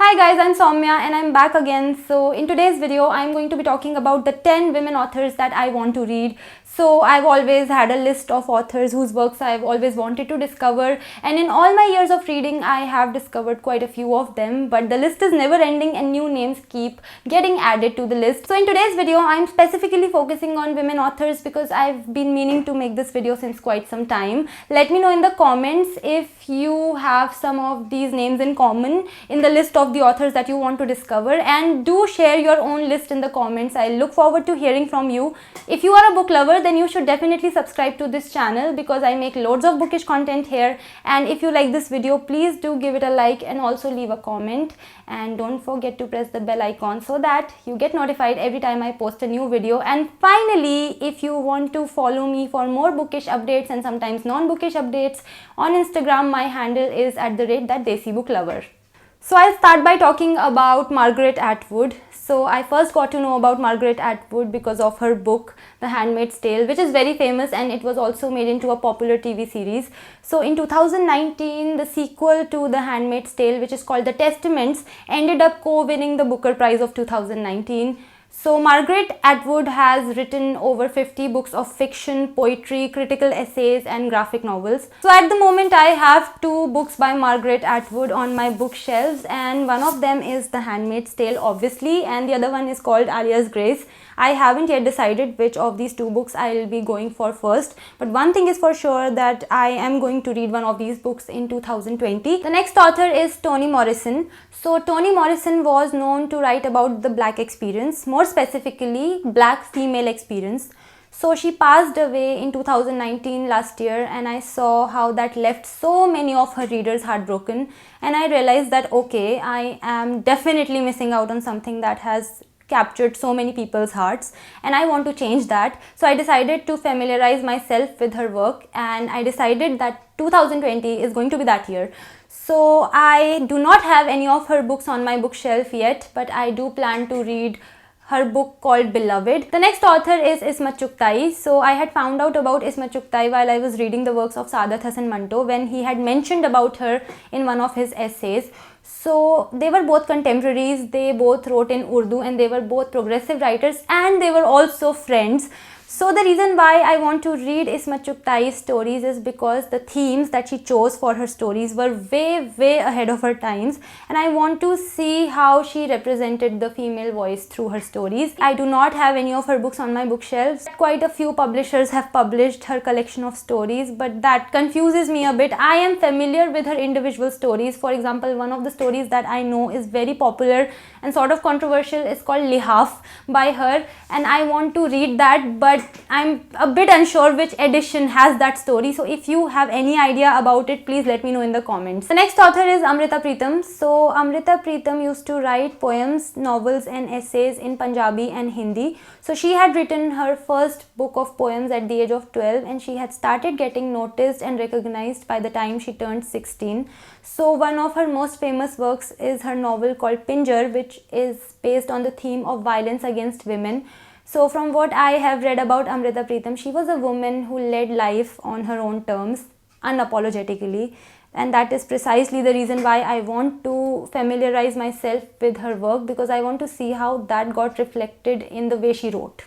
Hi guys, I'm Saumya and I'm back again. So in today's video, I'm going to be talking about the 10 women authors that I want to read. So I've always had a list of authors whose works I've always wanted to discover, and in all my years of reading, I have discovered quite a few of them, but the list is never ending and new names keep getting added to the list. So in today's video, I'm specifically focusing on women authors because I've been meaning to make this video since quite some time. Let me know in the comments if you have some of these names in common in the list of the authors that you want to discover, and do share your own list in the comments. I look forward to hearing from you. If you are a book lover, then you should definitely subscribe to this channel because I make loads of bookish content here. And if you like this video, please do give it a like and also leave a comment, and don't forget to press the bell icon so that you get notified every time I post a new video. And finally, if you want to follow me for more bookish updates and sometimes non-bookish updates on Instagram, my handle is @thatdesibooklover. So I'll start by talking about Margaret Atwood. So I first got to know about Margaret Atwood because of her book The Handmaid's Tale, which is very famous, and it was also made into a popular TV series. So in 2019, the sequel to The Handmaid's Tale, which is called The Testaments, ended up co-winning the Booker Prize of 2019. So Margaret Atwood has written over 50 books of fiction, poetry, critical essays and graphic novels. So at the moment I have 2 books by Margaret Atwood on my bookshelves, and one of them is The Handmaid's Tale obviously, and the other one is called Alia's Grace. I haven't yet decided which of these 2 books I'll be going for first, but one thing is for sure, that I am going to read one of these books in 2020. The next author is Toni Morrison. So Toni Morrison was known to write about the Black experience, more specifically Black female experience. So she passed away in 2019 last year, and I saw how that left so many of her readers heartbroken, and I realized that okay, I am definitely missing out on something that has captured so many people's hearts, and I want to change that. So I decided to familiarize myself with her work, and I decided that 2020 is going to be that year. So I do not have any of her books on my bookshelf yet, but I do plan to read her book called Beloved. The next author is Ismat Chughtai. So I had found out about Ismat Chughtai while I was reading the works of Saadat Hasan Manto, when he had mentioned about her in one of his essays. So they were both contemporaries, they both wrote in Urdu, and they were both progressive writers, and they were also friends. So the reason why I want to read Ismat Chughtai's stories is because the themes that she chose for her stories were way ahead of her times, and I want to see how she represented the female voice through her stories. I do not have any of her books on my bookshelves. Quite a few publishers have published her collection of stories, but that confuses me a bit. I am familiar with her individual stories. For example, one of the stories that I know is very popular and sort of controversial is called Lihaf by her, and I want to read that, but I'm a bit unsure which edition has that story. So if you have any idea about it, please let me know in the comments. The next author is Amrita Pritam. So Amrita Pritam used to write poems, novels and essays in Punjabi and Hindi. So she had written her first book of poems at the age of 12, and she had started getting noticed and recognized by the time she turned 16. So one of her most famous works is her novel called Pinjar, which is based on the theme of violence against women. So from what I have read about Amrita Pritam, she was a woman who led life on her own terms, unapologetically, and that is precisely the reason why I want to familiarize myself with her work, because I want to see how that got reflected in the way she wrote.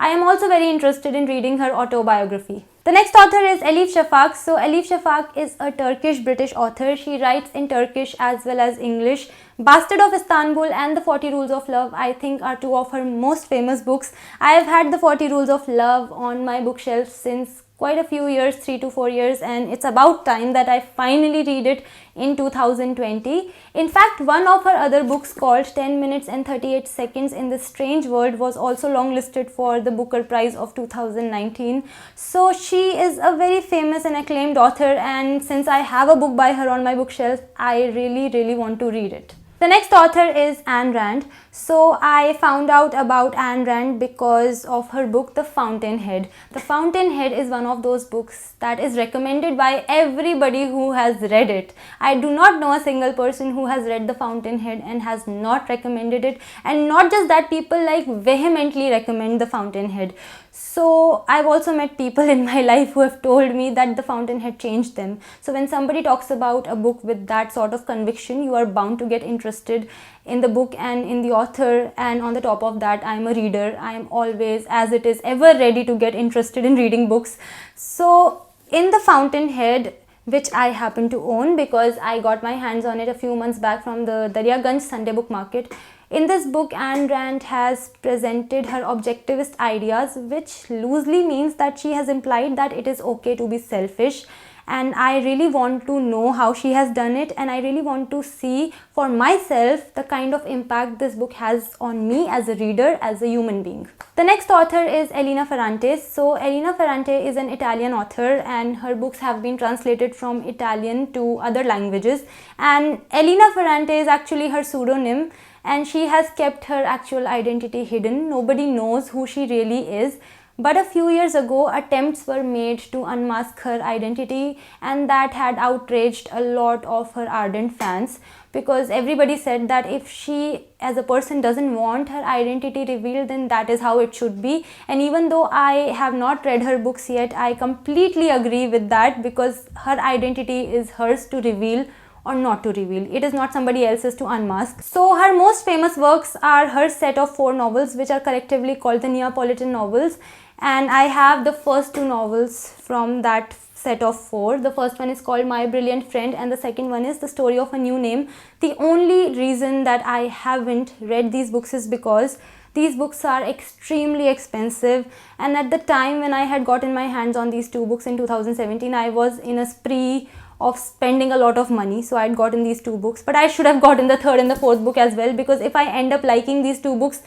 I am also very interested in reading her autobiography. The next author is Alicia Fox. So Alicia Fox is a Turkish-British author. She writes in Turkish as well as English. Bastard of Istanbul and The 40 Rules of Love, I think, are 2 of her most famous books. I have had The 40 Rules of Love on my bookshelf since quite a few years, 3 to 4 years, and it's about time that I finally read it in 2020. In fact, one of her other books called 10 Minutes and 38 Seconds in this Strange World was also longlisted for the Booker Prize of 2019. So she is a very famous and acclaimed author, and since I have a book by her on my bookshelf, I really want to read it. The next author is Ayn Rand. So I found out about Ayn Rand because of her book The Fountainhead. The Fountainhead is one of those books that is recommended by everybody who has read it. I do not know a single person who has read The Fountainhead and has not recommended it, and not just that, people like vehemently recommend The Fountainhead. So I've also met people in my life who have told me that The Fountain had changed them. So when somebody talks about a book with that sort of conviction, you are bound to get interested in the book and in the author. And on the top of that, I'm a reader. I'm always, as it is, ever ready to get interested in reading books. So in The Fountainhead, which I happen to own because I got my hands on it a few months back from the Daryaganj Sunday book market. In this book, Ayn Rand has presented her objectivist ideas, which loosely means that she has implied that it is okay to be selfish. And I really want to know how she has done it, and I really want to see for myself the kind of impact this book has on me as a reader, as a human being. The next author is Elena Ferrante. So Elena Ferrante is an Italian author and her books have been translated from Italian to other languages. And Elena Ferrante is actually her pseudonym, and she has kept her actual identity hidden. Nobody knows who she really is. But a few years ago, attempts were made to unmask her identity, and that had outraged a lot of her ardent fans, because everybody said that if she as a person doesn't want her identity revealed, then that is how it should be. And even though I have not read her books yet, I completely agree with that, because her identity is hers to reveal or not to reveal. It is not somebody else's to unmask. So her most famous works are her set of 4 novels, which are collectively called the Neapolitan novels. And I have the first 2 novels from that set of 4. The first one is called My Brilliant Friend and the second one is The Story of a New Name. The only reason that I haven't read these books is because these books are extremely expensive, and at the time when I had gotten my hands on these 2 books in 2017, I was in a spree of spending a lot of money. So I'd gotten these 2 books, but I should have gotten the 3rd and the 4th book as well, because if I end up liking these 2 books,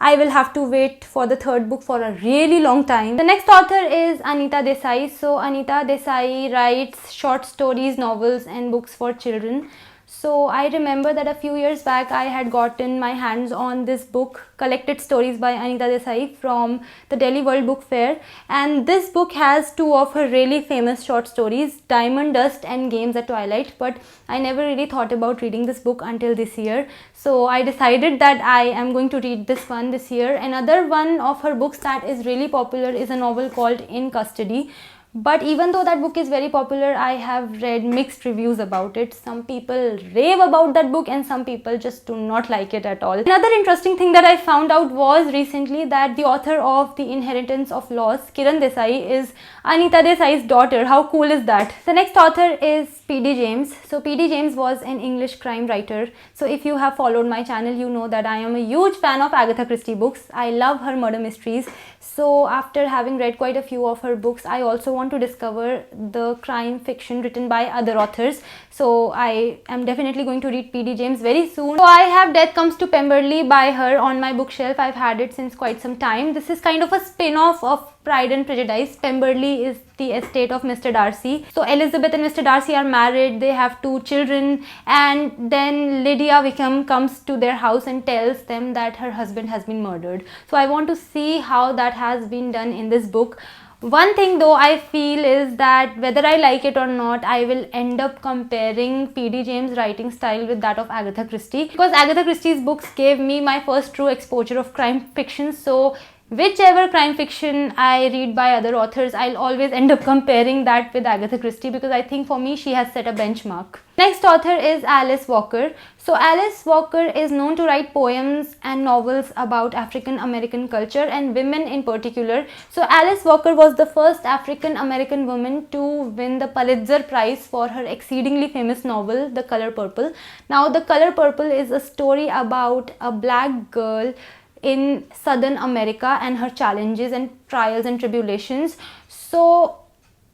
I will have to wait for the 3rd book for a really long time. The next author is Anita Desai. So Anita Desai writes short stories, novels and books for children. So I remember that a few years back I had gotten my hands on this book, Collected Stories by Anita Desai, from the Delhi World Book Fair, and this book has 2 of her really famous short stories, Diamond Dust and Games at Twilight, but I never really thought about reading this book until this year. So I decided that I am going to read this one this year. Another one of her books that is really popular is a novel called In Custody. But even though that book is very popular, I have read mixed reviews about it. Some people rave about that book and some people just do not like it at all. Another interesting thing that I found out was recently that the author of The Inheritance of Loss, Kiran Desai, is Anita Desai's daughter. How cool is that? The next author is P.D. James. So P.D. James was an English crime writer. So if you have followed my channel, you know that I am a huge fan of Agatha Christie books. I love her murder mysteries. So after having read quite a few of her books, I also want to discover the crime fiction written by other authors. So I am definitely going to read P.D. James very soon. So I have Death Comes to Pemberley by her on my bookshelf. I've had it since quite some time. This is kind of a spin-off of Pride and Prejudice. Pemberley is the estate of Mr. Darcy. So Elizabeth and Mr. Darcy are married, they have 2 children, and then Lydia Wickham comes to their house and tells them that her husband has been murdered. So I want to see how that has been done in this book. One thing though I feel is that whether I like it or not, I will end up comparing P.D. James' writing style with that of Agatha Christie, because Agatha Christie's books gave me my first true exposure of crime fiction. So whichever crime fiction I read by other authors, I'll always end up comparing that with Agatha Christie, because I think for me she has set a benchmark. Next author is Alice Walker. So Alice Walker is known to write poems and novels about African American culture and women in particular. So Alice Walker was the first African American woman to win the Pulitzer Prize for her exceedingly famous novel, The Color Purple. Now, The Color Purple is a story about a black girl in Southern America and her challenges and trials and tribulations. So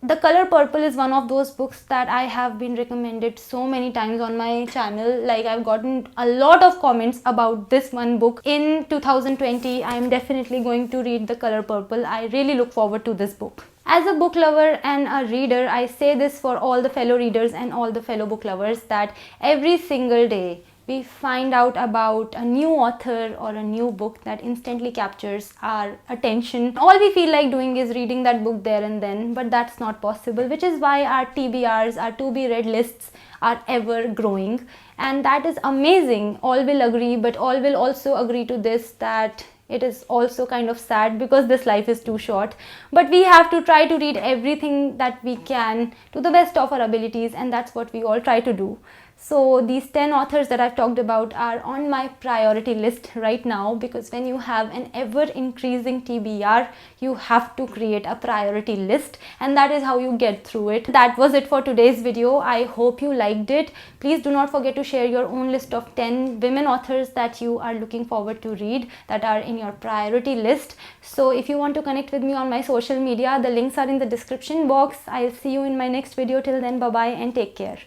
The Color Purple is one of those books that I have been recommended so many times on my channel. Like, I've gotten a lot of comments about this one book. In 2020, I am definitely going to read The Color Purple. I really look forward to this book. As a book lover and a reader, I say this for all the fellow readers and all the fellow book lovers, that every single day we find out about a new author or a new book that instantly captures our attention. All we feel like doing is reading that book there and then, but that's not possible, which is why our TBRs, our to be read lists, are ever growing, and that is amazing. All will agree, but all will also agree to this, that it is also kind of sad because this life is too short. But we have to try to read everything that we can to the best of our abilities, and that's what we all try to do. So these 10 authors that I've talked about are on my priority list right now, because when you have an ever increasing TBR, you have to create a priority list, and that is how you get through it. That was it for today's video. I hope you liked it. Please do not forget to share your own list of 10 women authors that you are looking forward to read, that are in your priority list. So if you want to connect with me on my social media, the links are in the description box. I'll see you in my next video. Till then, bye bye and take care.